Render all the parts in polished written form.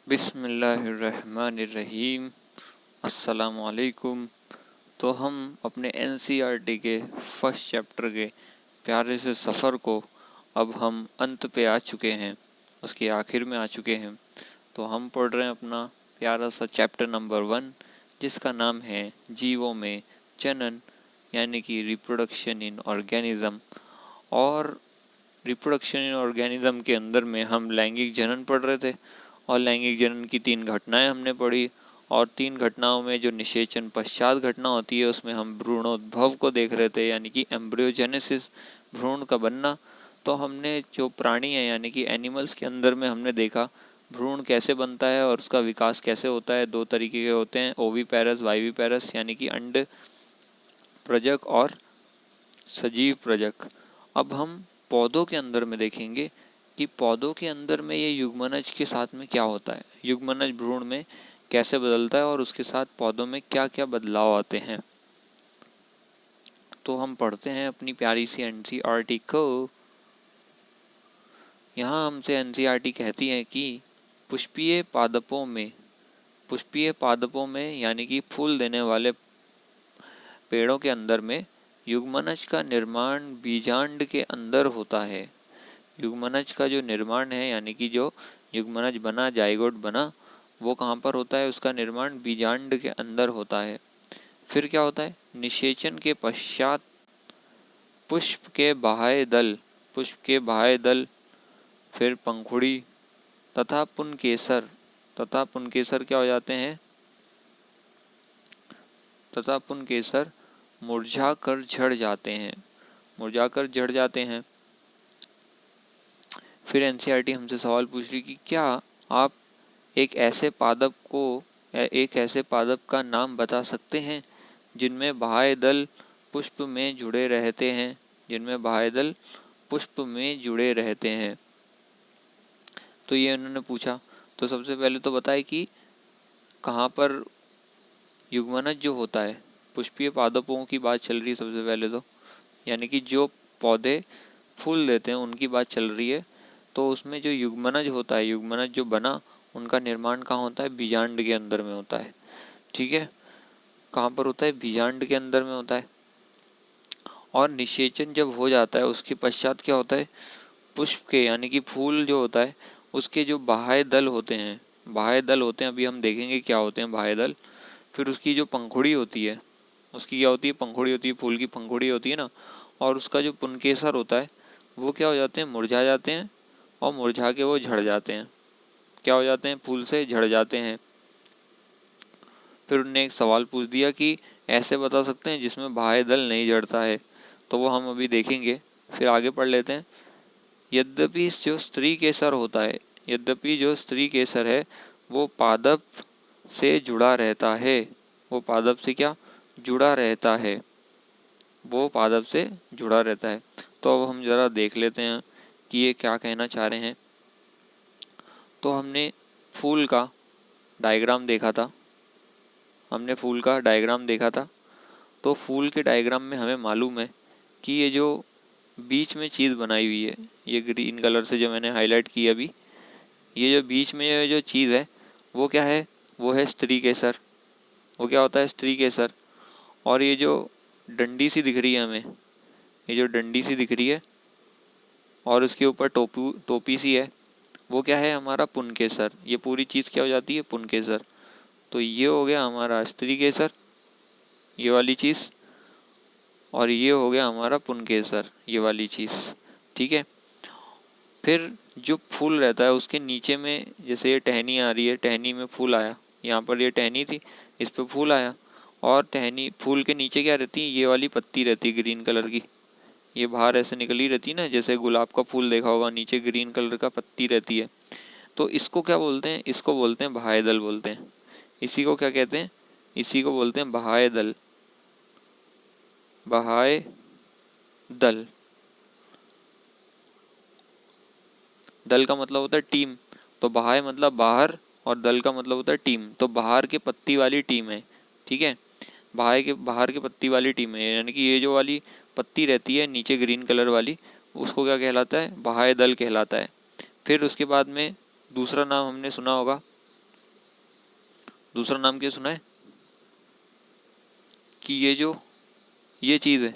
बिस्मिल्लाहिर्रहमानिर्रहीम। अस्सलामुअलैकुम। तो हम अपने एनसीईआरटी के फर्स्ट चैप्टर के प्यारे से सफ़र को अब हम अंत पे आ चुके हैं, उसके आखिर में आ चुके हैं। तो हम पढ़ रहे हैं अपना प्यारा सा चैप्टर नंबर 1, जिसका नाम है जीवों में जनन, यानी कि रिप्रोडक्शन इन ऑर्गेनिज़म। और रिप्रोडक्शन इन ऑर्गेनिज़म के अंदर में हम लैंगिक जनन पढ़ रहे थे, और लैंगिक जनन की 3 घटनाएं हमने पढ़ी। और 3 घटनाओं में जो निषेचन पश्चात घटना होती है उसमें हम भ्रूणोद्भव को देख रहे थे, यानी कि एम्ब्रियोजेनेसिस, भ्रूण का बनना। तो हमने जो प्राणी है यानी कि एनिमल्स के अंदर में हमने देखा भ्रूण कैसे बनता है और उसका विकास कैसे होता है। 2 तरीके के होते हैं, ओवीपैरस वाइवीपैरस, यानी कि अंड प्रजक और सजीव प्रजक। अब हम पौधों के अंदर में देखेंगे कि पौधों के अंदर में ये युग्मनज के साथ में क्या होता है, युग्मनज भ्रूण में कैसे बदलता है और उसके साथ पौधों में क्या क्या बदलाव आते हैं। तो हम पढ़ते हैं अपनी प्यारी सी एनसीईआरटी को। यहाँ हमसे एनसीईआरटी कहती है कि पुष्पीय पादपों में यानी कि फूल देने वाले पेड़ों के अंदर में युग्मनज का निर्माण बीजांड के अंदर होता है। युग्मनज का जो निर्माण है यानी कि जो युग्मनज बना, जाइगोट बना, वो कहाँ पर होता है? उसका निर्माण बीजांड के अंदर होता है। फिर क्या होता है? निषेचन के पश्चात पुष्प के बाह्य दल, फिर पंखुड़ी तथा पुनकेसर क्या हो जाते हैं? तथा पुनकेसर मुरझाकर झड़ जाते हैं। फिर एनसीईआरटी हमसे सवाल पूछ रही कि क्या आप एक ऐसे पादप का नाम बता सकते हैं जिनमें बाह्य दल पुष्प में जुड़े रहते हैं। तो ये उन्होंने पूछा। तो सबसे पहले तो बताए कि कहाँ पर युग्मनज जो होता है, पुष्पीय पादपों की बात चल रही है सबसे पहले तो, यानी कि जो पौधे फूल देते हैं उनकी बात चल रही है। तो उसमें जो युग्मनज होता है, युग्मनज जो बना, उनका निर्माण कहाँ होता है? बीजांड के अंदर में होता है। ठीक है, कहाँ पर होता है? बीजांड के अंदर में होता है। और निषेचन जब हो जाता है उसके पश्चात क्या होता है? पुष्प के यानी कि फूल जो होता है उसके जो बाह्य दल होते हैं, अभी हम देखेंगे क्या होते हैं बाह्य दल। फिर उसकी जो पंखुड़ी होती है, उसकी क्या होती है? पंखुड़ी होती है, फूल की पंखुड़ी होती है ना। और उसका जो पुनकेसर होता है वो क्या हो जाते हैं? मुरझा जाते हैं, और मुरझा के वो झड़ जाते हैं। क्या हो जाते हैं? फूल से झड़ जाते हैं। फिर उनने एक सवाल पूछ दिया कि ऐसे बता सकते हैं जिसमें बाह्य दल नहीं झड़ता है। तो वो हम अभी देखेंगे। फिर आगे पढ़ लेते हैं। यद्यपि जो स्त्री केसर है वो पादप से जुड़ा रहता है। वो पादप से क्या जुड़ा रहता है? वो पादप से जुड़ा रहता है। तो अब हम ज़रा देख लेते हैं कि ये क्या कहना चाह रहे हैं। तो हमने फूल का डायग्राम देखा था। तो फूल के डायग्राम में हमें मालूम है कि ये जो बीच में चीज़ बनाई हुई है, ये ग्रीन कलर से जो मैंने हाईलाइट की अभी, ये जो बीच में ये जो चीज़ है वो क्या है? वो है स्त्री केसर। वो क्या होता है? स्त्री केसर। और ये जो डंडी सी दिख रही है हमें, और उसके ऊपर टोपी सी है, वो क्या है? हमारा पुनकेसर। ये पूरी चीज़ क्या हो जाती है? पुनकेसर। तो ये हो गया हमारा स्त्री केसर, ये वाली चीज़, और ये हो गया हमारा पुनकेसर, ये वाली चीज़। ठीक है। फिर जो फूल रहता है उसके नीचे में, जैसे ये टहनी आ रही है, टहनी में फूल आया, यहाँ पर ये टहनी थी, इस पर फूल आया। और टहनी फूल के नीचे क्या रहती है? ये वाली पत्ती रहती है ग्रीन कलर की, ये बाहर ऐसे निकली रहती है ना, जैसे गुलाब का फूल देखा होगा, नीचे ग्रीन कलर का पत्ती रहती है। तो इसको क्या बोलते हैं? इसको बोलते हैं बाह्य दल बोलते हैं। इसी को क्या कहते हैं? इसी को बोलते हैं बाह्य दल। बाह्य दल, दल का मतलब होता है टीम। तो बाह्य मतलब बाहर, और दल का मतलब होता है टीम। तो बाहर के पत्ती वाली टीम है। ठीक है, बाहर के पत्ती वाली टीम है, यानी कि ये जो वाली पत्ती रहती है नीचे ग्रीन कलर वाली, उसको क्या कहलाता है? बाह्य दल कहलाता है। फिर उसके बाद में दूसरा नाम हमने सुना होगा दूसरा नाम क्या सुना है? कि ये चीज़ है,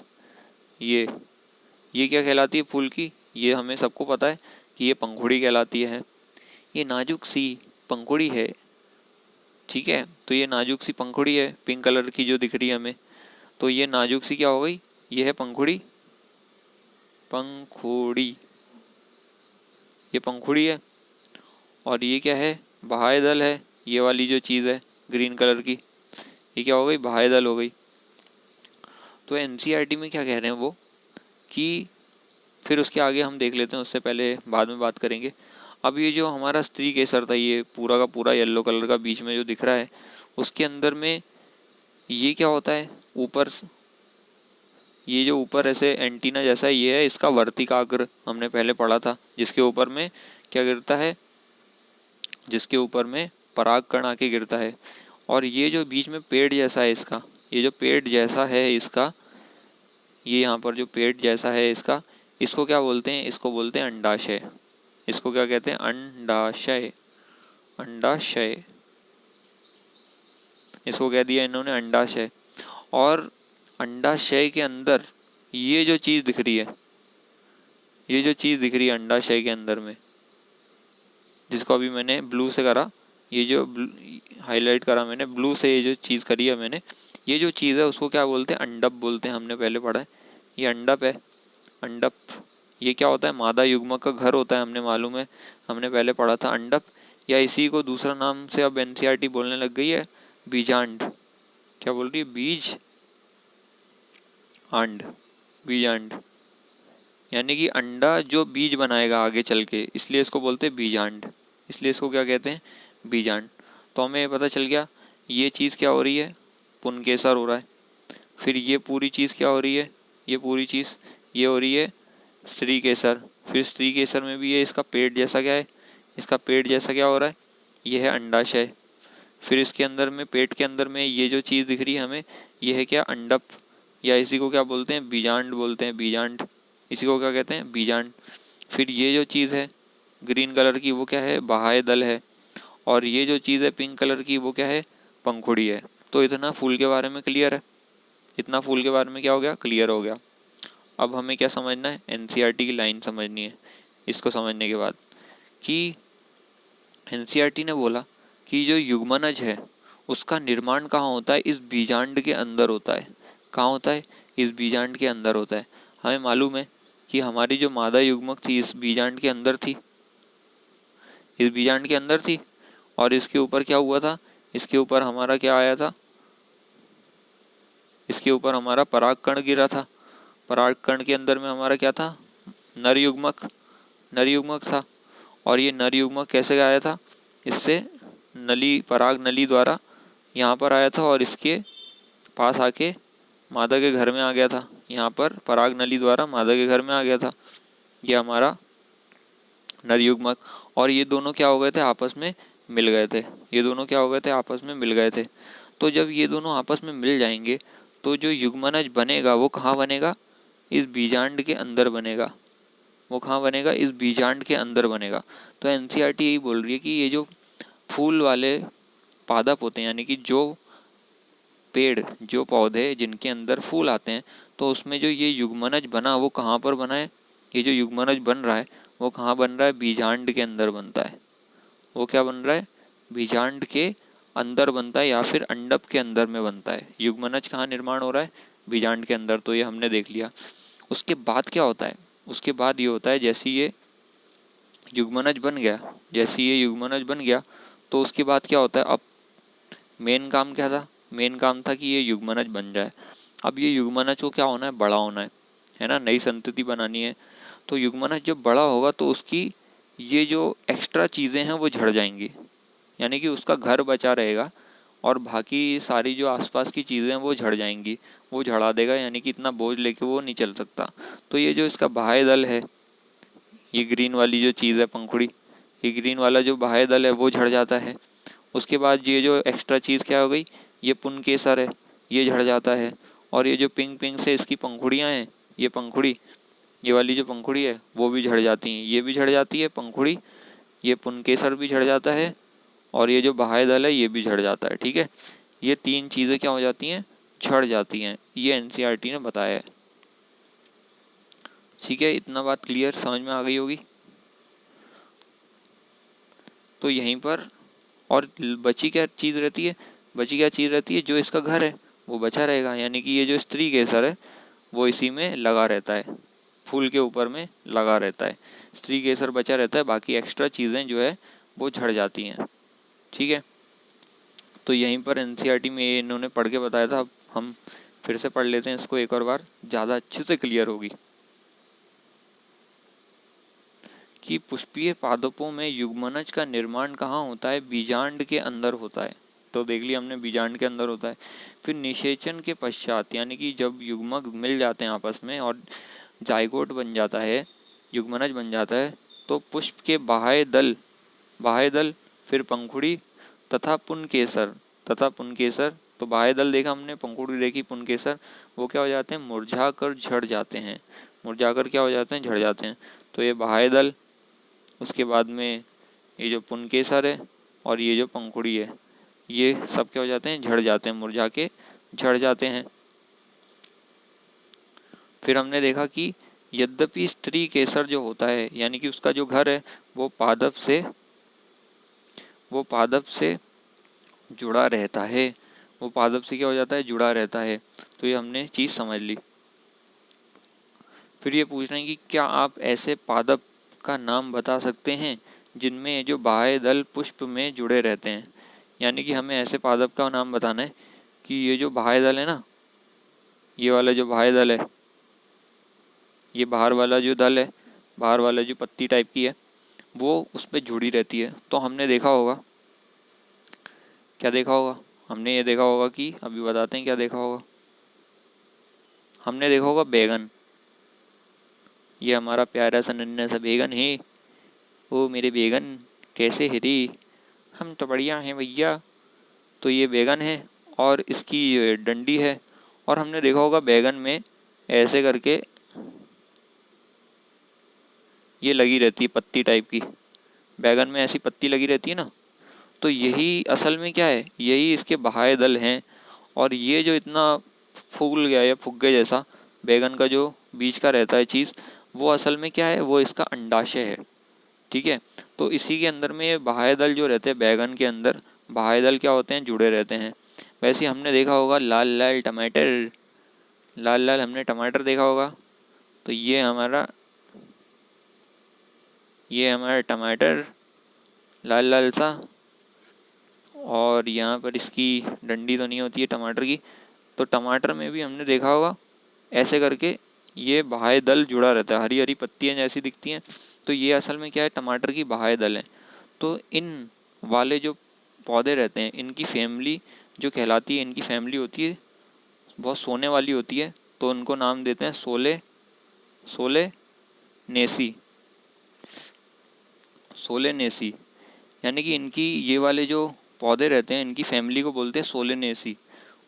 ये क्या कहलाती है फूल की? ये हमें सबको पता है कि ये पंखुड़ी कहलाती है। ये नाजुक सी पंखुड़ी है, ठीक है। तो ये नाजुक सी पंखुड़ी है, पिंक कलर की जो दिख रही है हमें, तो ये नाजुक सी क्या हो गई? ये है पंखुड़ी, पंखुड़ी, ये पंखुड़ी है। और ये क्या है? बाह्य दल है। ये वाली जो चीज़ है ग्रीन कलर की, ये क्या हो गई? बाह्य दल हो गई। तो एनसीईआरटी में क्या कह रहे हैं वो, कि फिर उसके आगे हम देख लेते हैं, उससे पहले बाद में बात करेंगे। अब ये जो हमारा स्त्री केसर था, ये पूरा का पूरा येलो कलर का बीच में जो दिख रहा है, उसके अंदर में ये क्या होता है? ऊपर ये जो ऊपर ऐसे एंटीना जैसा ये है, इसका वर्तिकाग्र हमने पहले पढ़ा था, जिसके ऊपर में क्या गिरता है? जिसके ऊपर में परागकण आके गिरता है। और ये जो बीच में पेड़ जैसा है इसका, ये जो पेड़ जैसा है इसका, ये यहाँ पर जो पेड़ जैसा है इसका, इसको क्या बोलते हैं? इसको बोलते हैं अंडाशय। इसको क्या कहते हैं? अंडाशय। अंडाशय, इसको कह दिया इन्होंने अंडाशय। और अंडाशय के अंदर ये जो चीज़ दिख रही है, ये जो चीज़ दिख रही है अंडाशय के अंदर में, जिसको अभी मैंने ब्लू से करा, ये जो हाईलाइट करा मैंने ब्लू से, ये जो चीज़ करी है मैंने, ये जो चीज़ है उसको क्या बोलते हैं? अंडप बोलते हैं। हमने पहले पढ़ा है, ये अंडप है। अंडप, ये क्या होता है? मादा युग्मक का घर होता है, हमने मालूम है, हमने पहले पढ़ा था अंडप। या इसी को दूसरा नाम से अब एनसीईआरटी बोलने लग गई है, बीजांड। क्या बोल रही है? बीज अंड, बीजांड, यानी कि अंडा जो बीज बनाएगा आगे चल के, इसलिए इसको बोलते हैं बीजांड। इसलिए इसको क्या कहते हैं? बीजांड। तो हमें पता चल गया ये चीज़ क्या हो रही है? पुंकेसर हो रहा है। फिर ये पूरी चीज़ क्या हो रही है? ये पूरी चीज़ ये हो रही है स्त्री केसर। फिर स्त्री केसर में भी ये इसका पेट जैसा क्या है? इसका पेट जैसा क्या हो रहा है? ये है अंडाशय। फिर इसके अंदर में, पेट के अंदर में ये जो चीज़ दिख रही है हमें, ये है क्या? अंडप, या इसी को क्या बोलते हैं? बीजांड बोलते हैं, बीजांड। इसी को क्या कहते हैं? बीजांड। फिर ये जो चीज़ है ग्रीन कलर की, वो क्या है? बाह्य दल है। और ये जो चीज़ है पिंक कलर की, वो क्या है? पंखुड़ी है। तो इतना फूल के बारे में क्लियर है, इतना फूल के बारे में क्या हो गया? क्लियर हो गया। अब हमें क्या समझना है? एनसीईआरटी की लाइन समझनी है। इसको समझने के बाद कि एनसीईआरटी ने बोला कि जो युग्मनज है उसका निर्माण कहाँ होता है? इस बीजांड के अंदर होता है। कहाँ होता है? इस बीजांड के अंदर होता है। हमें मालूम है कि हमारी जो मादा युग्मक थी इस बीजांड के अंदर थी, इस बीजांड के अंदर थी। और इसके ऊपर क्या हुआ था? इसके ऊपर हमारा क्या आया था? इसके ऊपर हमारा परागकण गिरा था। परागकण के अंदर में हमारा क्या था? नर युग्मक, नर युग्मक था। और ये नर युग्मक कैसे आया था? इससे नली, पराग नली द्वारा यहाँ पर आया था और इसके पास आके मादा के घर में आ गया था। यहाँ पर पराग नली द्वारा मादा के घर में आ गया था ये हमारा नर युग्मक। और ये दोनों क्या हो गए थे? आपस में मिल गए थे। ये दोनों क्या हो गए थे? आपस में मिल गए थे। तो जब ये दोनों आपस में मिल जाएंगे तो जो युग्मनज बनेगा वो कहाँ बनेगा? इस बीजांड के अंदर बनेगा। वो कहाँ बनेगा? इस बीजांड के अंदर बनेगा। तो एनसीईआरटी यही बोल रही है कि ये जो फूल वाले पादप होते हैं, यानी कि जो पेड़, जो पौधे जिनके अंदर फूल आते हैं, तो उसमें जो ये युग्मनज बना वो कहाँ पर बना है? ये जो युग्मनज बन रहा है वो कहाँ बन रहा है? बीजांड के अंदर बनता है। वो क्या बन रहा है? बीजांड के अंदर बनता है, या फिर अंडप के अंदर में बनता है। युग्मनज कहाँ निर्माण हो रहा है? बीजांड के अंदर। तो ये हमने देख लिया। उसके बाद क्या होता है? उसके बाद ये होता है, जैसे ये युग्मनज बन गया, जैसे ये युग्मनज बन गया तो उसके बाद क्या होता है? अब मेन काम क्या था? मेन काम था कि ये युग्मनज बन जाए। अब ये युग्मनज को क्या होना है? बड़ा होना है ना, नई संतति बनानी है। तो युग्मनज जब बड़ा होगा तो उसकी ये जो एक्स्ट्रा चीज़ें हैं वो झड़ जाएंगी, यानी कि उसका घर बचा रहेगा और बाकी सारी जो आसपास की चीज़ें हैं वो झड़ जाएंगी, वो झड़ा देगा, यानी कि इतना बोझ लेके वो नहीं चल सकता। तो ये जो इसका बाह्य दल है, ये ग्रीन वाली जो चीज़ है पंखुड़ी, ये ग्रीन वाला जो बाह्य दल है वो झड़ जाता है। उसके बाद ये जो एक्स्ट्रा चीज़ क्या हो गई? ये पुंकेसर है, ये झड़ जाता है। और ये जो पिंक पिंक से इसकी पंखुड़ियाँ हैं, ये पंखुड़ी, ये वाली जो पंखुड़ी है वो भी झड़ जाती हैं, ये भी झड़ जाती है पंखुड़ी, ये पुंकेसर भी झड़ जाता है और ये जो बाह्य दल है ये भी झड़ जाता है। ठीक है, ये 3 चीज़ें क्या हो जाती हैं, झड़ जाती हैं। ये एनसीईआरटी ने बताया है। ठीक है, इतना बात क्लियर समझ में आ गई होगी। तो यहीं पर और बची क्या चीज़ रहती है, बची क्या चीज़ रहती है, जो इसका घर है वो बचा रहेगा, यानी कि ये जो स्त्री केसर है वो इसी में लगा रहता है, फूल के ऊपर में लगा रहता है, स्त्री केसर बचा रहता है, बाकी एक्स्ट्रा चीज़ें जो है वो झड़ जाती हैं। ठीक है, तो यहीं पर एनसीईआरटी में ये इन्होंने पढ़ के बताया था। अब हम फिर से पढ़ लेते हैं इसको एक और बार, ज़्यादा अच्छे से क्लियर होगी। कि पुष्पीय पादपों में युग्मनज का निर्माण कहाँ होता है, बीजांड के अंदर होता है। तो देख लिया हमने, बीजांड के अंदर होता है। फिर निषेचन के पश्चात, यानी कि जब युग्मक मिल जाते हैं आपस में और जाइगोट बन जाता है, युग्मनज बन जाता है, तो पुष्प के बाह्य दल फिर पंखुड़ी तथा पुनकेसर तो बाह्य दल देखा हमने, पंखुड़ी देखी, पुनकेसर, वो क्या हो जाते हैं, मुरझा कर झड़ जाते हैं। मुरझाकर क्या हो जाते हैं, झड़ जाते हैं। तो ये बाह्य दल, उसके बाद में ये जो पुनकेसर है और ये जो पंखुड़ी है, ये सब क्या हो जाते हैं, झड़ जाते हैं, मुरझा के झड़ जाते हैं। फिर हमने देखा कि यद्यपि स्त्री केसर जो होता है, यानी कि उसका जो घर है वो पादप से जुड़ा रहता है, वो पादप से क्या हो जाता है, जुड़ा रहता है। तो ये हमने चीज़ समझ ली। फिर ये पूछ रहे हैं कि क्या आप ऐसे पादप का नाम बता सकते हैं जिनमें जो बाह्य दल पुष्प में जुड़े रहते हैं। यानी कि हमें ऐसे पादप का नाम बताना है कि ये जो बाह्य दल है ना, ये वाला जो बाह्य दल है, ये बाहर वाला जो दल है, बाहर वाला जो पत्ती टाइप की है, वो उस पर जुड़ी रहती है। तो हमने देखा होगा, क्या देखा होगा, हमने ये देखा होगा कि अभी बताते हैं क्या देखा होगा। हमने देखा होगा बैगन, ये हमारा प्यारा सा नन्हा सा बैगन है। ओ मेरे बैगन कैसे है रे, हम तो बढ़िया हैं भैया। तो ये बैगन है और इसकी डंडी है, और हमने देखा होगा बैगन में ऐसे करके ये लगी रहती है पत्ती टाइप की, बैगन में ऐसी पत्ती लगी रहती है ना। तो यही असल में क्या है, यही इसके बाह्य दल हैं। और ये जो इतना फूल गया या फुग्गे जैसा बैगन का जो बीच का रहता है चीज़, वो असल में क्या है, वो इसका अंडाशय है। ठीक है, तो इसी के अंदर में ये बाह्य दल जो रहते हैं, बैगन के अंदर बाह्य दल क्या होते हैं, जुड़े रहते हैं। वैसे हमने देखा होगा लाल लाल टमाटर, लाल लाल हमने टमाटर देखा होगा। तो ये हमारा टमाटर लाल लाल सा, और यहाँ पर इसकी डंडी तो नहीं होती है टमाटर की। तो टमाटर में भी हमने देखा होगा ऐसे करके ये बाह्य दल जुड़ा रहता है, हरी हरी पत्तियाँ जैसी दिखती हैं। तो ये असल में क्या है, टमाटर की बाह्य दल है। तो इन वाले जो पौधे रहते हैं, इनकी फैमिली जो कहलाती है, इनकी फैमिली होती है बहुत सोने वाली होती है। तो उनको नाम देते हैं सोले नेसी, सोलेनेसी। यानी कि इनकी ये वाले जो पौधे रहते हैं, इनकी फैमिली को बोलते हैं सोलेनेसी।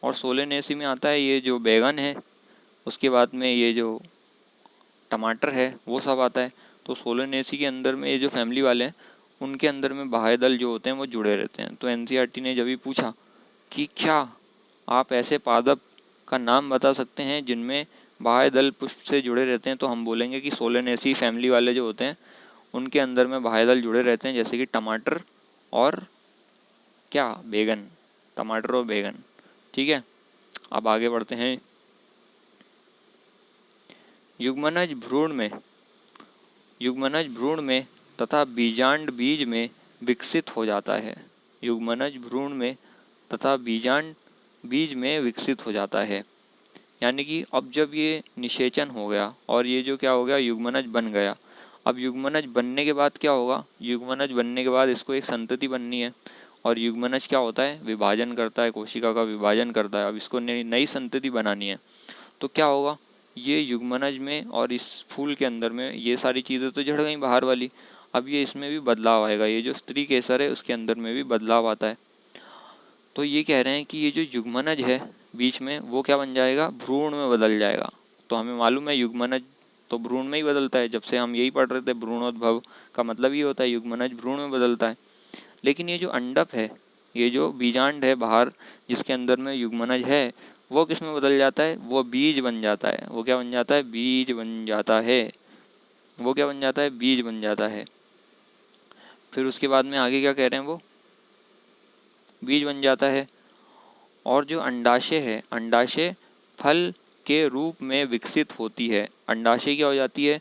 और सोलेनेसी में आता है ये जो बैगन है, उसके बाद में ये जो टमाटर है वो सब आता है। तो सोलेनेसी के अंदर में ये जो फैमिली वाले हैं, उनके अंदर में बाह्य दल जो होते हैं वो जुड़े रहते हैं। तो एनसीईआरटी ने जब भी पूछा कि क्या आप ऐसे पादप का नाम बता सकते हैं जिनमें बाह्य दल पुष्प से जुड़े रहते हैं, तो हम बोलेंगे कि सोलेनेसी फैमिली वाले जो होते हैं उनके अंदर में बाह्य दल जुड़े रहते हैं, जैसे कि टमाटर और क्या, बैगन, टमाटर और बैगन। ठीक है, अब आगे बढ़ते हैं। युग्मनज भ्रूण में तथा बीजांड बीज में विकसित हो जाता है। युग्मनज भ्रूण में तथा बीजांड बीज में विकसित हो जाता है। यानी कि अब जब ये निषेचन हो गया और ये जो क्या हो गया, युग्मनज बन गया। अब युग्मनज बनने के बाद क्या होगा, युग्मनज बनने के बाद इसको एक संतति बननी है। और युग्मनज क्या होता है, विभाजन करता है, कोशिका का विभाजन करता है। अब इसको नई संतति बनानी है। तो क्या होगा, ये युग्मनज में और इस फूल के अंदर में ये सारी चीज़ें तो झड़ गई बाहर वाली। अब ये इसमें भी बदलाव आएगा, ये जो स्त्री केसर है उसके अंदर में भी बदलाव आता है। तो ये कह रहे हैं कि ये जो युग्मनज है बीच में, वो क्या बन जाएगा, भ्रूण में बदल जाएगा। तो हमें मालूम है युग्मनज तो भ्रूण में ही बदलता है, जब से हम यही पढ़ रहे थे, भ्रूणोद्भव का मतलब ये होता है युग्मनज भ्रूण में बदलता है। लेकिन ये जो अंडप है, ये जो बीजांड है बाहर जिसके अंदर में युग्मनज है, वो किस में बदल जाता है? वो बीज बन जाता है। वो क्या बन जाता है? बीज बन जाता है। वो क्या बन जाता है? बीज बन जाता है। फिर उसके बाद में आगे क्या कह रहे हैं? वो बीज बन जाता है। और जो अंडाशय है, अंडाशय फल के रूप में विकसित होती है। अंडाशय क्या हो जाती है?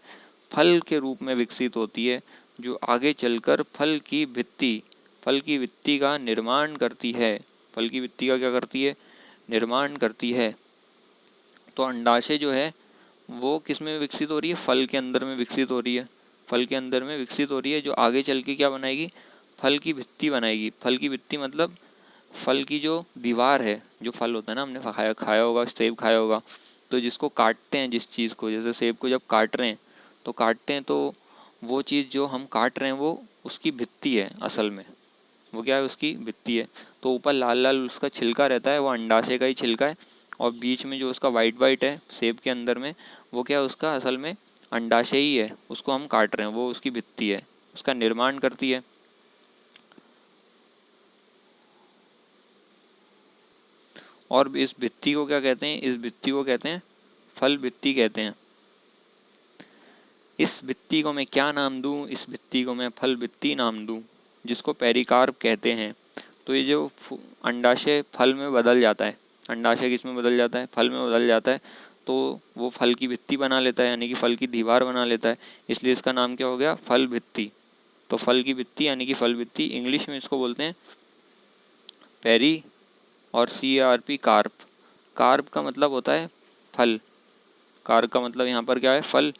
फल के रूप में विकसित होती है, जो आगे चलकर फल की भित्ति का निर्माण करती है। फल की भित्ति का क्या करती है? निर्माण करती है। तो अंडाशय जो है वो किस में विकसित हो रही है? फल के अंदर में विकसित हो रही है। फल के अंदर में विकसित हो रही है, जो आगे चल के क्या बनाएगी? फल की भित्ति बनाएगी। फल की भित्ति मतलब फल की जो दीवार है, जो फल होता है ना, हमने खाया होगा, सेब खाया होगा, तो जिसको काटते हैं, जिस चीज़ को, जैसे सेब को जब काट रहे हैं तो काटते हैं, तो वो चीज़ जो हम काट रहे हैं वो उसकी भित्ति है असल में। वो क्या है? उसकी भित्ति है। तो ऊपर लाल लाल उसका छिलका रहता है, वो अंडाशय का ही छिलका है। और बीच में जो उसका वाइट वाइट है सेब के अंदर में, वो क्या है? उसका असल में अंडाशय ही है। उसको हम काट रहे हैं, वो उसकी भित्ति है, उसका निर्माण करती है। और इस भित्ति को क्या कहते हैं? इस भित्ति को कहते हैं फल भित्ति कहते हैं। इस भित्ति को मैं क्या नाम दूं? इस भित्ति को मैं फल भित्ति नाम दूं, जिसको पेरिकार्प कहते हैं। तो ये जो अंडाशय फल में बदल जाता है, अंडाशय किस में बदल जाता है? फल में बदल जाता है। तो वो फल की भित्ति बना लेता है, यानी कि फल की दीवार बना लेता है। इसलिए इसका नाम क्या हो गया? फल भित्ति। तो फल की भित्ति यानी कि फल भित्ति, इंग्लिश में इसको बोलते हैं पेरी और CARP, कार्प। कार्प का मतलब होता है फल। कार्प का मतलब यहाँ पर क्या है? फल।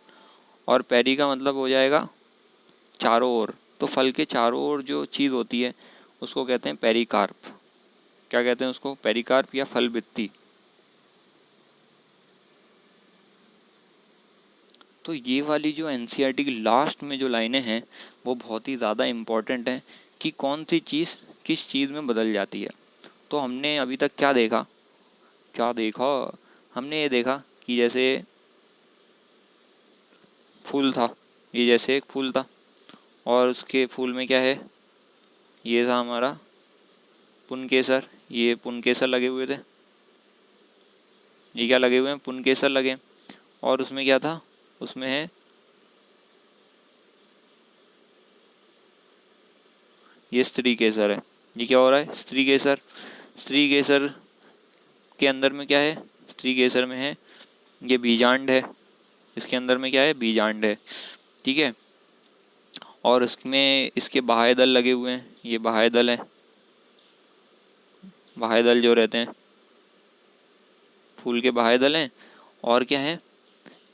और पेरी का मतलब हो जाएगा चारों ओर। तो फल के चारों ओर जो चीज़ होती है उसको कहते हैं पेरिकार्प। क्या कहते हैं उसको? पेरिकार्प या फल भित्ति। तो ये वाली जो NCERT की लास्ट में जो लाइनें हैं वो बहुत ही ज़्यादा इम्पॉर्टेंट हैं कि कौन सी चीज़ किस चीज़ में बदल जाती है। तो हमने अभी तक क्या देखा? हमने ये देखा कि जैसे फूल था, ये जैसे एक फूल था, और उसके फूल में क्या है? ये था हमारा पुनकेसर। ये पुनकेसर लगे हुए थे। ये क्या लगे हुए हैं? पुनकेसर लगे। और उसमें क्या था? उसमें है ये स्त्री केसर है। ये क्या हो रहा है? स्त्री केसर। स्त्री केसर के अंदर में क्या है? स्त्री केसर में है ये बीजांड है। इसके अंदर में क्या है? बीजांड है। ठीक है। और इसमें इसके बाह्य दल लगे हुए हैं। ये बाह्य दल है। बाह्य दल जो रहते हैं, फूल के बाह्य दल हैं। और क्या है?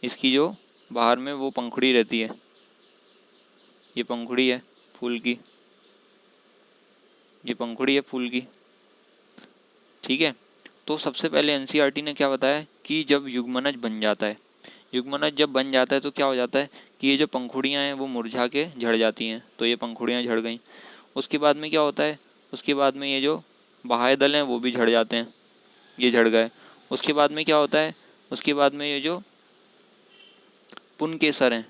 इसकी जो बाहर में वो पंखुड़ी रहती है, ये पंखुड़ी है फूल की। ये पंखुड़ी है फूल की। ठीक है। तो सबसे पहले NCERT ने क्या बताया कि जब युग्मनज बन जाता है, युग्मनज जब बन जाता है तो क्या हो जाता है कि ये जो पंखुड़ियाँ हैं वो मुरझा के झड़ जाती हैं। तो ये पंखुड़ियाँ झड़ गई। उसके बाद में क्या होता है? उसके बाद में ये जो बाह्य दल हैं वो भी झड़ जाते हैं। ये झड़ गए। उसके बाद में क्या होता है? उसके बाद में ये जो पुनकेसर हैं,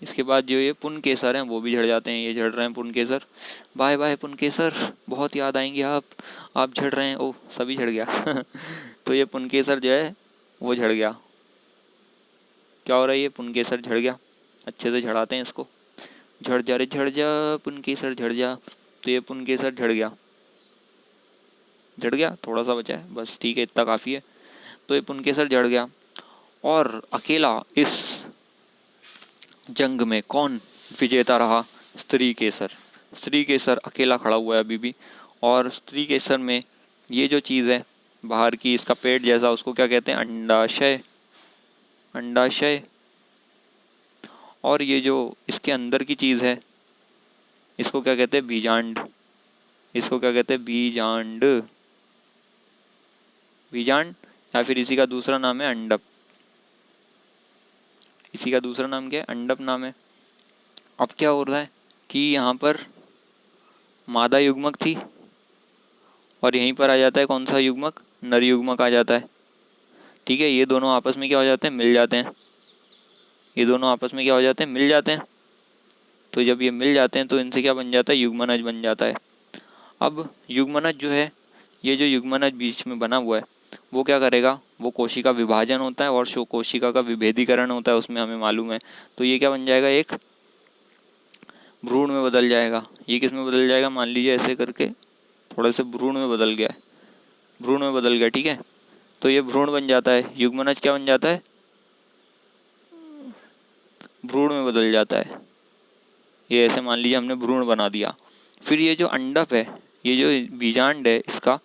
इसके बाद जो ये पुनकेसर हैं वो भी झड़ जाते हैं। ये झड़ रहे हैं पुनकेसर। बाय बाय पुनकेसर, बहुत याद आएंगे आप झड़ रहे हैं। ओह, सभी झड़ गया। तो ये पुनकेसर जो है वो झड़ गया। क्या हो रहा है? ये पुनकेसर झड़ गया। अच्छे से झड़ाते हैं इसको। झड़ जा रे झड़ जा, पुनकेसर झड़ जा। तो ये पुनकेसर झड़ गया। झड़ गया, थोड़ा सा बचा है बस। ठीक है, इतना काफ़ी है। तो ये पुनकेसर झड़ गया। और अकेला इस जंग में कौन विजेता रहा? स्त्री केसर। स्त्री केसर अकेला खड़ा हुआ है अभी भी। और स्त्री केसर में ये जो चीज़ है बाहर की, इसका पेट जैसा, उसको क्या कहते हैं? अंडाशय। अंडाशय। और ये जो इसके अंदर की चीज़ है इसको क्या कहते हैं? बीजांड। इसको क्या कहते हैं? बीजांड। बीजांड, या फिर इसी का दूसरा नाम है अंडप। इसी का दूसरा नाम क्या है? अंडप नाम है। अब क्या हो रहा है कि यहाँ पर मादा युग्मक थी, और यहीं पर आ जाता है कौन सा युग्मक? नर युग्मक आ जाता है। ठीक है। ये दोनों आपस में क्या हो जाते हैं? मिल जाते हैं। ये दोनों आपस में क्या हो जाते हैं? मिल जाते हैं। तो जब ये मिल जाते हैं तो इनसे क्या बन जाता है, युग्मनज बन जाता है। अब युग्मनज जो है, ये जो युग्मनज बीच में बना हुआ है वो क्या करेगा, वो कोशिका विभाजन होता है और कोशिका का विभेदीकरण होता है, उसमें हमें मालूम है। तो ये क्या बन जाएगा, एक भ्रूण में बदल जाएगा। ये किस में बदल जाएगा, मान लीजिए ऐसे करके थोड़ा से भ्रूण में बदल गया है, भ्रूण में बदल गया, ठीक है। तो ये भ्रूण बन जाता है, युग्मनज क्या बन जाता है, भ्रूण में बदल जाता है। ये ऐसे मान लीजिए हमने भ्रूण बना दिया। फिर ये जो अंडक है, ये जो बीजांड है इसका,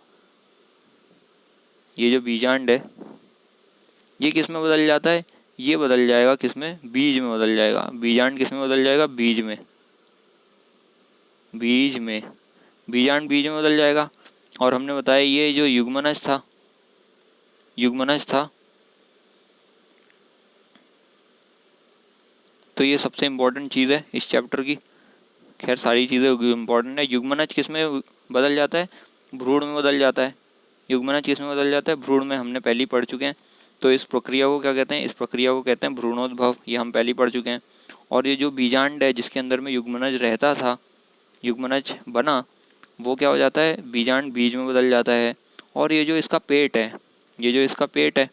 ये जो बीजांड है ये किस में बदल जाता है, ये बदल जाएगा किस में, बीज में बदल जाएगा। बीजांड किस में बदल जाएगा, बीज में, बीज में, बीजांड बीज में बदल जाएगा। और हमने बताया ये जो युग्मनज था, युग्मनज था, तो ये सबसे इम्पोर्टेंट चीज़ है इस चैप्टर की। खैर सारी चीज़ें इम्पोर्टेंट है। युग्मनज किस में बदल जाता है, भ्रूण में बदल जाता है। युग्मनज किस में बदल जाता है, भ्रूण में, हमने पहले ही पढ़ चुके हैं। तो इस प्रक्रिया को क्या कहते हैं, इस प्रक्रिया को कहते हैं भ्रूणोद्भव, ये हम पहले ही पढ़ चुके हैं। और ये जो बीजांड है जिसके अंदर में युग्मनज रहता था, युग्मनज बना, वो क्या हो जाता है, बीजांड बीज में बदल जाता है। और ये जो इसका पेट है, ये जो इसका पेट है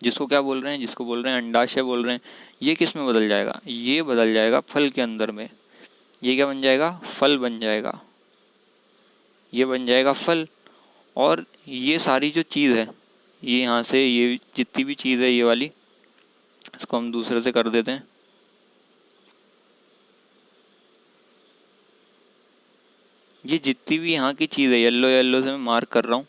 जिसको क्या बोल रहे हैं, जिसको बोल रहे हैं अंडाशय बोल रहे हैं, ये किस में बदल जाएगा, ये बदल जाएगा फल के अंदर में। ये क्या बन जाएगा, फल बन जाएगा, ये बन जाएगा फल। और ये सारी जो चीज़ है, ये यहाँ से ये जितनी भी चीज़ है ये वाली, इसको हम दूसरे से कर देते हैं। ये जितनी भी यहाँ की चीज़ है, येलो येलो से मैं मार्क कर रहा हूँ,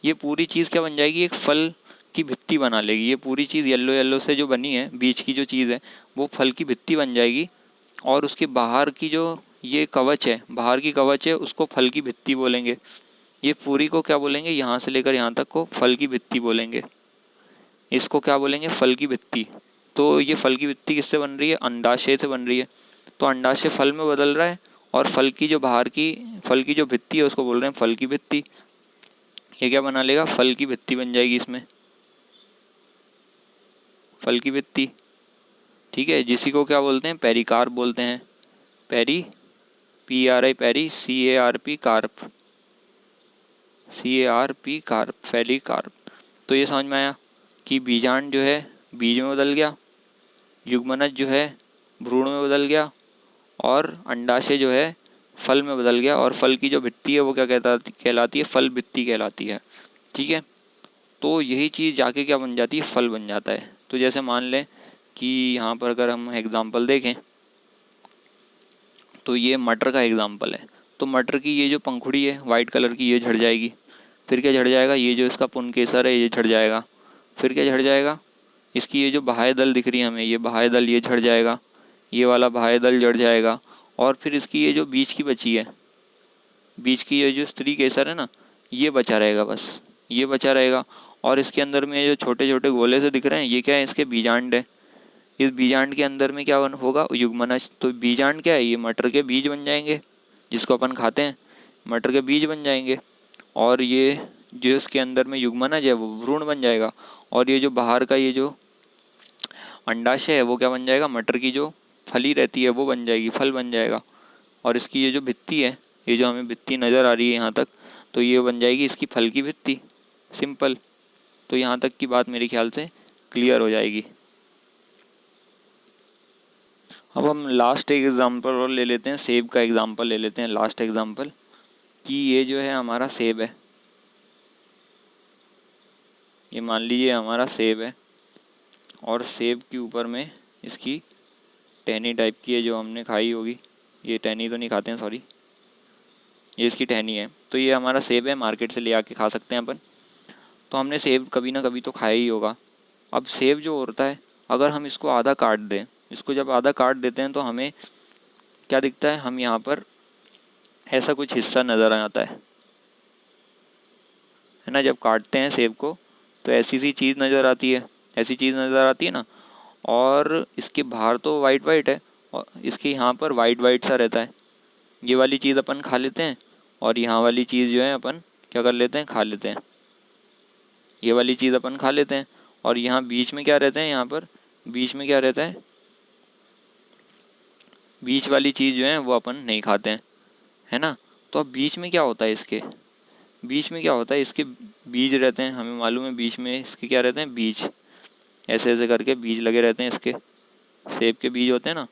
ये पूरी चीज़ क्या बन जाएगी, एक फल की भित्ति बना लेगी। ये पूरी चीज़ येलो येलो से जो बनी है, बीच की जो चीज़ है वो फल की भित्ति बन जाएगी। और उसके बाहर की जो ये कवच है, बाहर की कवच है, उसको फल की भित्ति बोलेंगे। ये पूरी को क्या बोलेंगे, यहाँ से लेकर यहाँ तक को फल की भित्ति बोलेंगे। इसको क्या बोलेंगे, फल की भित्ति। तो ये फल की भित्ति किससे बन रही है, अंडाशय से बन रही है। तो अंडाशय फल में बदल रहा है और फल की जो बाहर की, फल की जो भित्ति है उसको बोल रहे हैं फल की भित्ति। ये क्या बना लेगा, फल की भित्ति बन जाएगी इसमें, फल की भित्ति, ठीक है। जिसी को क्या बोलते हैं, पेरिकार्प बोलते हैं। Peri, PRI peri, CARP carp, CARP carp, pericarp. तो ये समझ में आया कि बीजांड जो है बीज में बदल गया, युग्मनज जो है भ्रूण में बदल गया, और अंडाशय जो है फल में बदल गया। और फल की जो भित्ति है वो क्या कहलाती है, फल भित्ति कहलाती है, ठीक है। तो यही चीज़ जाके क्या बन जाती है, फल बन जाता है। तो जैसे मान लें कि यहाँ पर अगर हम एग्ज़ाम्पल देखें तो ये मटर का एग्ज़ाम्पल है। तो मटर की ये जो पंखुड़ी है वाइट कलर की, ये झड़ जाएगी। फिर क्या झड़ जाएगा, ये जो इसका पुनकेसर है ये झड़ जाएगा। फिर क्या झड़ जाएगा, इसकी ये जो बाह्य दल दिख रही है हमें, ये बाह्य दल ये झड़ जाएगा, ये वाला बाह्य दल झड़ जाएगा। और फिर इसकी ये जो बीच की बची है, बीच की ये जो स्त्री केसर है ना, ये बचा रहेगा, बस ये बचा रहेगा। और इसके अंदर में जो छोटे छोटे गोले से दिख रहे हैं, ये क्या है, इसके बीजांड है। इस बीजांड के अंदर में क्या होगा, युग्मनज। तो बीजांड क्या है, ये मटर के बीज बन जाएंगे, जिसको अपन खाते हैं, मटर के बीज बन जाएंगे। और ये जो इसके अंदर में युग्मनज है वो भ्रूण बन जाएगा। और ये जो बाहर का ये जो अंडाशय है वो क्या बन जाएगा, मटर की जो फली रहती है वो बन जाएगी, फल बन जाएगा। और इसकी ये जो भित्ति है, ये जो हमें भित्ति नज़र आ रही है यहाँ तक, तो ये बन जाएगी इसकी फल की भित्ति, सिंपल। तो यहाँ तक की बात मेरे ख्याल से क्लियर हो जाएगी। अब हम लास्ट एक एग्ज़ाम्पल और ले लेते हैं, सेब का एग्ज़ाम्पल ले लेते हैं, लास्ट एग्ज़ाम्पल, कि ये जो है हमारा सेब है, ये मान लीजिए हमारा सेब है। और सेब के ऊपर में इसकी टहनी टाइप की है जो हमने खाई होगी, ये टहनी तो नहीं खाते हैं, सॉरी, ये इसकी टहनी है। तो ये हमारा सेब है, मार्केट से ले आके खा सकते हैं अपन। तो हमने सेब कभी ना कभी तो खाया ही होगा। अब सेब जो होता है, अगर हम इसको आधा काट दें, इसको जब आधा काट देते हैं तो हमें क्या दिखता है, हम यहाँ पर ऐसा कुछ हिस्सा नज़र आता है ना। जब काटते हैं सेब को तो ऐसी सी चीज़ नज़र आती है, ऐसी चीज़ नज़र आती है ना। और इसके बाहर तो वाइट वाइट है और इसके यहाँ पर वाइट वाइट सा रहता है। ये वाली चीज़ अपन खा लेते हैं और यहाँ वाली चीज़ जो है अपन क्या कर लेते हैं, खा लेते हैं। ये वाली चीज़ अपन खा लेते हैं और यहाँ बीच में क्या रहते हैं, यहाँ पर बीच में क्या रहता है, बीच वाली चीज़ जो है वो अपन नहीं खाते हैं, है ना। तो अब बीच में क्या होता है, इसके बीच में क्या होता है, इसके बीज रहते हैं, हमें मालूम है बीच में इसके क्या रहते हैं, बीज, ऐसे ऐसे करके बीज लगे रहते हैं, इसके सेब के बीज होते हैं ना।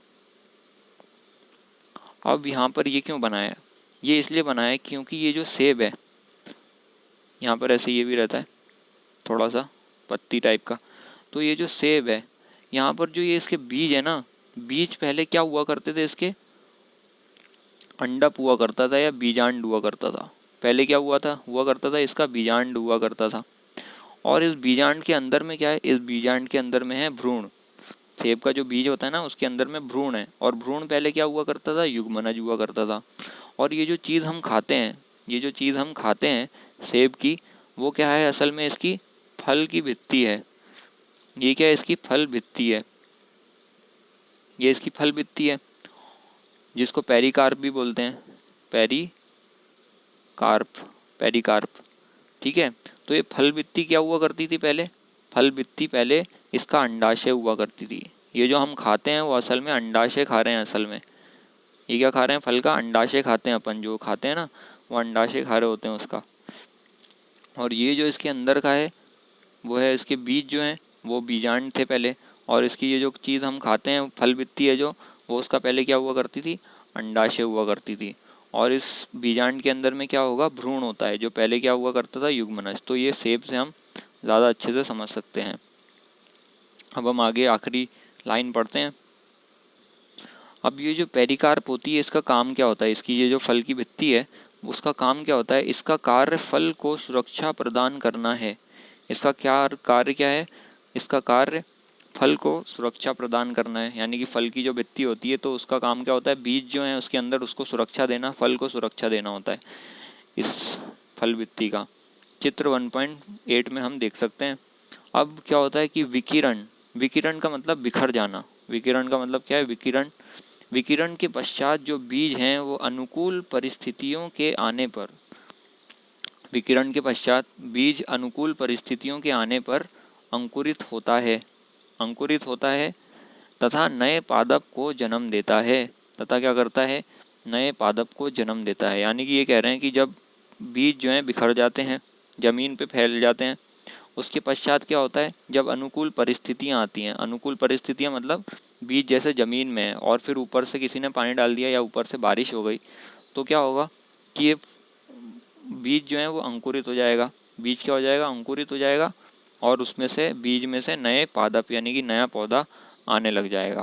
अब यहाँ पर ये क्यों बनाया, ये इसलिए बनाया क्योंकि ये जो सेब है यहाँ पर ऐसे ये भी रहता है थोड़ा सा पत्ती टाइप का, तो ये जो सेब है यहाँ पर जो ये इसके बीज है ना, बीज पहले क्या हुआ करते थे, इसके अंडा हुआ करता था या बीजांड हुआ करता था। पहले क्या हुआ करता था इसका बीजांड हुआ करता था। और इस बीजांड के अंदर में क्या है, इस बीजांड के अंदर में है भ्रूण। सेब का जो बीज होता है ना उसके अंदर में भ्रूण है, और भ्रूण पहले क्या हुआ करता था, युग्मनज हुआ करता था। और ये जो चीज़ हम खाते हैं, ये जो चीज़ हम खाते हैं सेब की, वो क्या है असल में इसकी फल की भित्ति है। ये क्या है, इसकी फल भित्ति है, ये इसकी फल भित्ति है, जिसको पेरिकार्प भी बोलते हैं, पेरिकार्प, पेरिकार्प, ठीक है। तो ये फल भित्ति क्या हुआ करती थी पहले, फल भित्ति पहले इसका अंडाशय हुआ करती थी। ये जो हम खाते हैं वो असल में अंडाशय खा रहे हैं, असल में ये क्या खा रहे हैं, फल का अंडाशय खाते हैं अपन, जो खाते हैं ना वो अंडाशय खा रहे होते हैं उसका। और ये जो इसके अंदर का है वो है इसके बीज जो हैं वो बीजांड थे पहले, और इसकी ये जो चीज़ हम खाते हैं फल भित्ति है जो, वो उसका पहले क्या हुआ करती थी, अंडाशय हुआ करती थी। और इस बीजांड के अंदर में क्या होगा, भ्रूण होता है, जो पहले क्या हुआ करता था, युग्मनज। तो ये सेब से हम ज़्यादा अच्छे से समझ सकते हैं। अब हम आगे आखिरी लाइन पढ़ते हैं। अब ये जो पेरिकार्प होती है इसका काम क्या होता है, इसकी ये जो फल की भित्ति है उसका काम क्या होता है, इसका कार्य फल को सुरक्षा प्रदान करना है। इसका क्या कार्य क्या है, इसका कार्य फल को सुरक्षा प्रदान करना है। यानी कि फल की जो भित्ति होती है तो उसका काम क्या होता है, बीज जो है उसके अंदर उसको सुरक्षा देना, फल को सुरक्षा देना होता है इस फल भित्ति का। चित्र 1.8 में हम देख सकते हैं। अब क्या होता है कि विकिरण, विकिरण का मतलब बिखर जाना, विकिरण का मतलब क्या है, विकिरण, विकिरण के पश्चात जो बीज हैं वो अनुकूल परिस्थितियों के आने पर, विकिरण के पश्चात बीज अनुकूल परिस्थितियों के आने पर अंकुरित होता है, अंकुरित होता है तथा नए पादप को जन्म देता है, तथा क्या करता है, नए पादप को जन्म देता है। यानी कि ये कह रहे हैं कि जब बीज जो हैं बिखर जाते हैं, ज़मीन पे फैल जाते हैं, उसके पश्चात क्या होता है, जब अनुकूल परिस्थितियाँ आती हैं, अनुकूल परिस्थितियाँ मतलब बीज जैसे ज़मीन में है और फिर ऊपर से किसी ने पानी डाल दिया या ऊपर से बारिश हो गई, तो क्या होगा कि ये बीज जो है वो अंकुरित हो जाएगा, बीज क्या हो जाएगा, अंकुरित हो जाएगा, और उसमें से बीज में से नए पादप यानी कि नया पौधा आने लग जाएगा।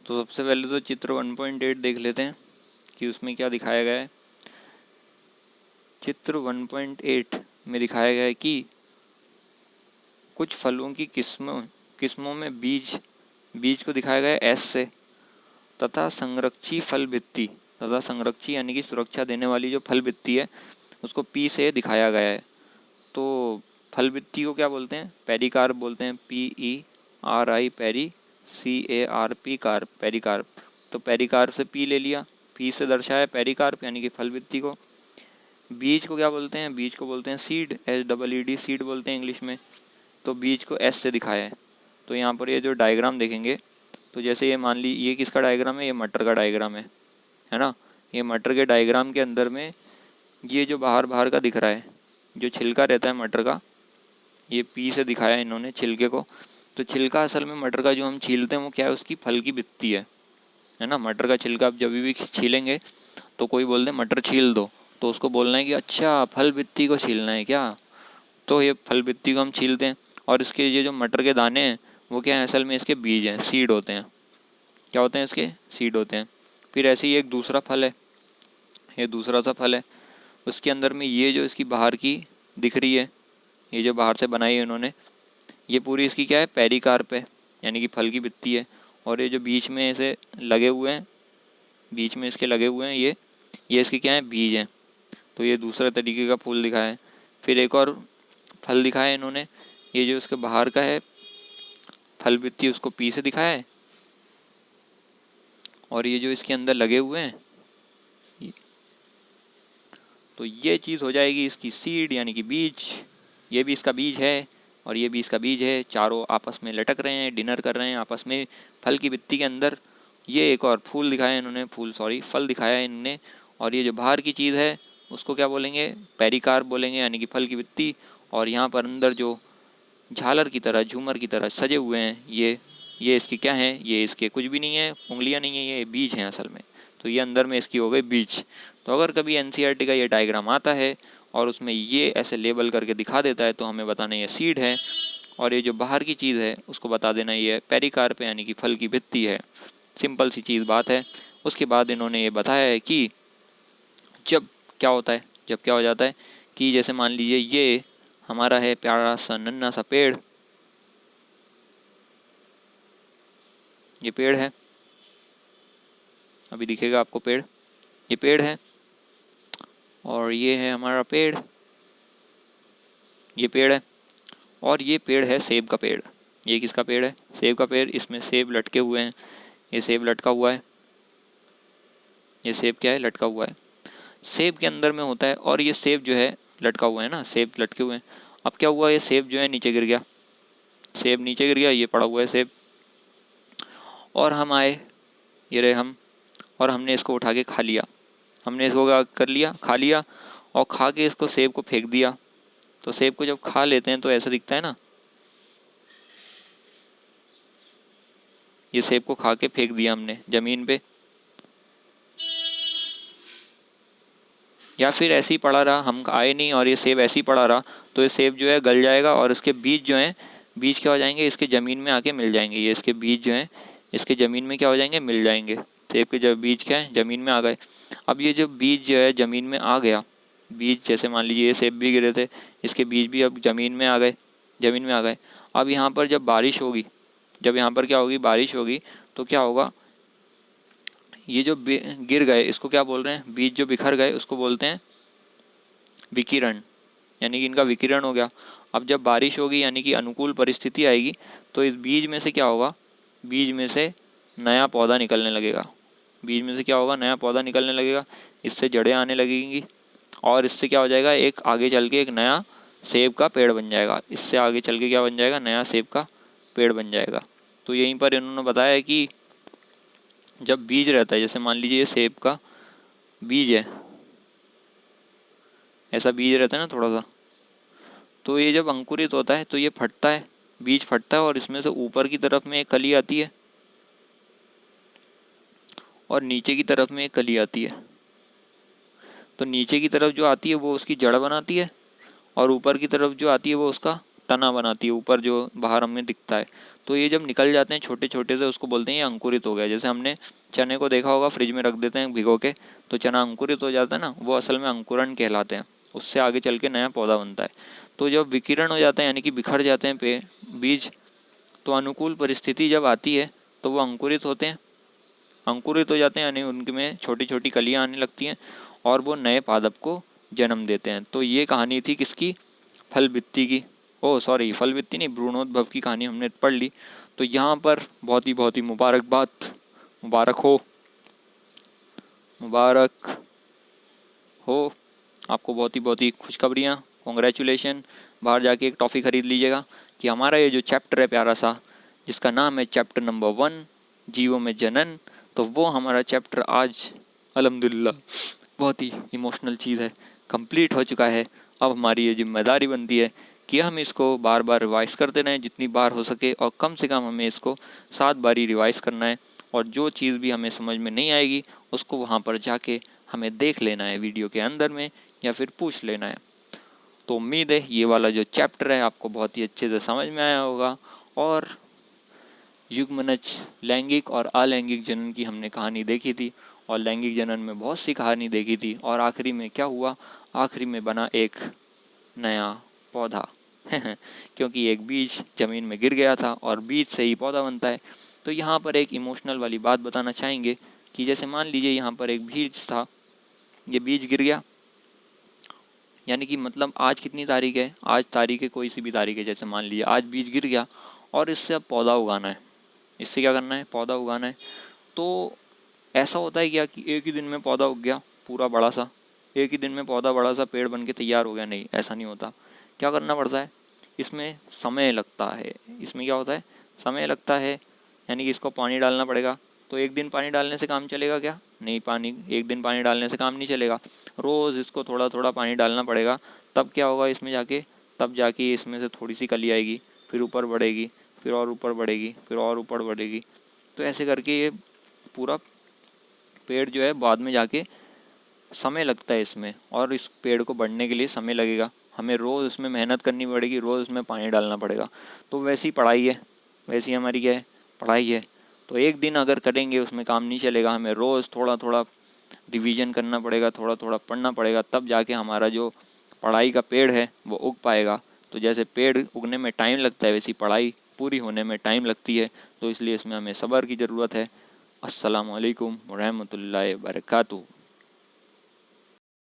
तो सबसे पहले तो चित्र 1.8 देख लेते हैं कि उसमें क्या दिखाया गया है। चित्र 1.8 में दिखाया गया है कि कुछ फलों की किस्मों में बीज को दिखाया गया है एस से, तथा संरक्षी फल भित्ति, तथा संरक्षी यानी कि सुरक्षा देने वाली जो फल भित्ति है उसको पी से दिखाया गया है। तो फल भित्ति को क्या बोलते हैं, पेरिकार्प बोलते हैं, PERI, peri, CARP, carp, pericarp. तो पेरिकार्प से पी ले लिया, पी से दर्शाया पेरिकार्प यानी कि फल भित्ति को। बीज को क्या बोलते हैं, बीज को बोलते हैं सीड, SEED, सीड बोलते हैं इंग्लिश में। तो बीज को एस से दिखाया है। तो यहाँ पर ये जो डायग्राम देखेंगे, तो जैसे ये मान ली ये किसका डायग्राम है, ये मटर का डायग्राम है ना। ये मटर के डायग्राम के अंदर में ये जो बाहर बाहर का दिख रहा है, जो छिलका रहता है मटर का, ये पी से दिखाया है इन्होंने छिलके को। तो छिलका असल में मटर का जो हम छीलते हैं वो क्या है, उसकी फल की भित्ति है ना। मटर का छिलका आप जब भी छीलेंगे तो कोई बोल दे मटर छील दो, तो उसको बोलना है कि अच्छा फल भित्ति को छीलना है क्या, तो ये फल भित्ति को हम छीलते हैं। और इसके ये जो मटर के दाने हैं वो क्या है, असल में इसके बीज हैं, सीड होते हैं। क्या होते हैं, इसके सीड होते हैं। फिर ऐसे ही एक दूसरा फल है, ये दूसरा सा फल है, उसके अंदर में ये जो इसकी बाहर की दिख रही है, ये जो बाहर से बनाई है इन्होंने, ये पूरी इसकी क्या है, पेरिकार्प है यानी कि फल की भित्ति है। और ये जो बीच में ऐसे लगे हुए हैं, बीच में इसके लगे हुए हैं, ये इसके क्या है, बीज हैं। तो ये दूसरा तरीके का फूल दिखाया है। फिर एक और फल दिखाया है इन्होंने, ये जो उसके बाहर का है फल भित्ति उसको पी से दिखाया है, और ये जो इसके अंदर लगे हुए हैं तो ये चीज़ हो जाएगी इसकी सीड यानी कि बीज, ये भी इसका बीज है, और ये भी इसका बीज है। चारों आपस में लटक रहे हैं, डिनर कर रहे हैं आपस में फल की वित्ती के अंदर। ये एक और फूल दिखाया इन्होंने, फल दिखाया है इन्होंने। और ये जो बाहर की चीज़ है उसको क्या बोलेंगे, पेरिकार्प बोलेंगे, यानी कि फल की वित्ती। और यहाँ पर अंदर जो झालर की तरह, झूमर की तरह सजे हुए हैं, ये इसकी क्या हैं, ये इसके कुछ भी नहीं है, उंगलियां नहीं है, ये बीज हैं असल में। तो ये अंदर में इसकी हो गई बीज। तो अगर कभी एनसीईआरटी का ये डायग्राम आता है और उसमें ये ऐसे लेबल करके दिखा देता है तो हमें बताना ये सीड है, और ये जो बाहर की चीज़ है उसको बता देना ये पेरिकार्प यानी कि फल की भित्ति है। सिंपल सी चीज़ बात है। उसके बाद इन्होंने ये बताया है कि जब क्या होता है, जब क्या हो जाता है कि जैसे मान लीजिए ये हमारा है प्यारा सा नन्हा सा पेड़, ये पेड़ है, अभी दिखेगा आपको पेड़, ये पेड़ है, और ये है हमारा पेड़, ये पेड़ है, और ये पेड़ है सेब का पेड़। ये किसका पेड़ है, सेब का पेड़। इसमें सेब लटके हुए हैं, ये सेब लटका हुआ है, ये सेब क्या है, लटका हुआ है, सेब के अंदर में होता है। और ये सेब जो है लटका हुआ है ना, सेब लटके हुए हैं। अब क्या हुआ, ये सेब जो है नीचे गिर गया, सेब नीचे गिर गया, ये पड़ा हुआ है सेब। और हम आए, ये रहे हम, और हमने इसको उठा के खा लिया। हमने इसको क्या कर लिया, खा लिया, और खा के इसको सेब को फेंक दिया। तो सेब को जब खा लेते हैं तो ऐसा दिखता है ना, ये सेब को खा के फेंक दिया हमने ज़मीन पे, या फिर ऐसे ही पड़ा रहा, हम आए नहीं और ये सेब ऐसे ही पड़ा रहा, तो ये सेब जो है गल जाएगा और इसके बीज जो हैं, बीज क्या हो जाएंगे, इसके ज़मीन में आके मिल जाएंगे। ये इसके बीज जो हैं इसके ज़मीन में क्या हो जाएंगे, मिल जाएंगे। सेब के जब बीज क्या है, ज़मीन में आ गए। अब ये जो बीज जो है ज़मीन में आ गया, बीज जैसे मान लीजिए ये सेब भी गिरे थे, इसके बीज भी अब ज़मीन में आ गए, ज़मीन में आ गए। अब यहाँ पर जब बारिश होगी, जब यहाँ पर क्या होगी, बारिश होगी, तो क्या होगा, ये जो गिर गए इसको क्या बोल रहे हैं, बीज जो बिखर गए उसको बोलते हैं विकिरण, यानी कि इनका विकिरण हो गया। अब जब बारिश होगी यानी कि अनुकूल परिस्थिति आएगी, तो इस बीज में से क्या होगा, बीज में से नया पौधा निकलने लगेगा। बीज में से क्या होगा, नया पौधा निकलने लगेगा, इससे जड़ें आने लगेंगी, और इससे क्या हो जाएगा, एक आगे चल के एक नया सेब का पेड़ बन जाएगा। इससे आगे चल के क्या बन जाएगा, नया सेब का पेड़ बन जाएगा। तो यहीं पर इन्होंने बताया कि जब बीज रहता है, जैसे मान लीजिए ये सेब का बीज है, ऐसा बीज रहता है ना थोड़ा सा, तो ये जब अंकुरित होता है तो ये फटता है, बीज फटता है, और इसमें से ऊपर की तरफ में एक कली आती है और नीचे की तरफ में एक कली आती है। तो नीचे की तरफ जो आती है वो उसकी जड़ बनाती है, और ऊपर की तरफ जो आती है वो उसका तना बनाती है, ऊपर जो बाहर हमें दिखता है। तो ये जब निकल जाते हैं छोटे छोटे से, उसको बोलते हैं ये अंकुरित हो गया। जैसे हमने चने को देखा होगा, फ्रिज में रख देते हैं भिगो के, तो चना अंकुरित हो जाता है ना, वो असल में अंकुरण कहलाते हैं। उससे आगे चल के नया पौधा बनता है। तो जब विकिरण हो जाता है यानी कि बिखर जाते हैं बीज, तो अनुकूल परिस्थिति जब आती है तो वो अंकुरित होते हैं, अंकुरित हो जाते हैं, यानी उनमें छोटी छोटी कलियाँ आने लगती हैं, और वो नए पादप को जन्म देते हैं। तो ये कहानी थी किसकी, फल वित्ती की। ओह सॉरी, फल वित्ती नहीं, भ्रूणोद्भव की कहानी हमने पढ़ ली। तो यहाँ पर बहुत ही मुबारकबाद, मुबारक हो, मुबारक हो आपको, बहुत ही खुशखबरियाँ, कॉन्ग्रेचुलेशन। बाहर जाके एक टॉफ़ी ख़रीद लीजिएगा कि हमारा ये जो चैप्टर है प्यारा सा, जिसका नाम है चैप्टर नंबर 1, जीवों में जनन, तो वो हमारा चैप्टर आज अल्हम्दुलिल्लाह बहुत ही इमोशनल चीज़ है, कंप्लीट हो चुका है। अब हमारी ये जिम्मेदारी बनती है कि हम इसको बार बार रिवाइज़ करते रहें जितनी बार हो सके, और कम से कम हमें इसको 7 बारी रिवाइज़ करना है। और जो चीज़ भी हमें समझ में नहीं आएगी उसको वहाँ पर जाके हमें देख लेना है वीडियो के अंदर में, या फिर पूछ लेना है। तो उम्मीद है ये वाला जो चैप्टर है आपको बहुत ही अच्छे से समझ में आया होगा। और युग्मनज, लैंगिक और अलैंगिक जनन की हमने कहानी देखी थी, और लैंगिक जनन में बहुत सी कहानी देखी थी, और आखिरी में क्या हुआ, आखिरी में बना एक नया पौधा क्योंकि एक बीज ज़मीन में गिर गया था और बीज से ही पौधा बनता है। तो यहाँ पर एक इमोशनल वाली बात बताना चाहेंगे कि जैसे मान लीजिए यहाँ पर एक बीज था, ये बीज गिर गया, यानी कि मतलब आज कितनी तारीख है, आज तारीख है, कोई सी भी तारीख है, जैसे मान लीजिए आज बीज गिर गया, और इससे अब पौधा उगाना है, इससे क्या करना है, पौधा उगाना है। तो ऐसा होता है क्या कि एक ही दिन में पौधा उग गया पूरा बड़ा सा, एक ही दिन में पौधा बड़ा सा पेड़ बन के तैयार हो गया, नहीं ऐसा नहीं होता। क्या करना पड़ता है इसमें समय लगता है। इसमें क्या होता है, समय लगता है, यानी कि इसको पानी डालना पड़ेगा। तो एक दिन पानी डालने से काम चलेगा क्या? नहीं, पानी एक दिन पानी डालने से काम नहीं चलेगा। रोज़ इसको थोड़ा थोड़ा पानी डालना पड़ेगा। तब क्या होगा इसमें जाके, तब जाके इसमें से थोड़ी सी कली आएगी, फिर ऊपर बढ़ेगी, फिर और ऊपर बढ़ेगी, फिर और ऊपर बढ़ेगी। तो ऐसे करके ये पूरा पेड़ जो है बाद में जाके समय लगता है इसमें, और इस पेड़ को बढ़ने के लिए समय लगेगा। हमें रोज़ उसमें मेहनत करनी पड़ेगी, रोज़ उसमें पानी डालना पड़ेगा। तो वैसी पढ़ाई है, वैसी हमारी क्या है, पढ़ाई है। तो एक दिन अगर करेंगे उसमें काम नहीं चलेगा, हमें रोज़ थोड़ा थोड़ा रिवीजन करना पड़ेगा, थोड़ा थोड़ा पढ़ना पड़ेगा, तब जाके हमारा जो पढ़ाई का पेड़ है वो उग पाएगा। तो जैसे पेड़ उगने में टाइम लगता है, वैसी पढ़ाई पूरी होने में टाइम लगती है। तो इसलिए इसमें हमें सब्र की ज़रूरत है। अस्सलामु अलैकुम व रहमतुल्लाहि व बरकातुहू।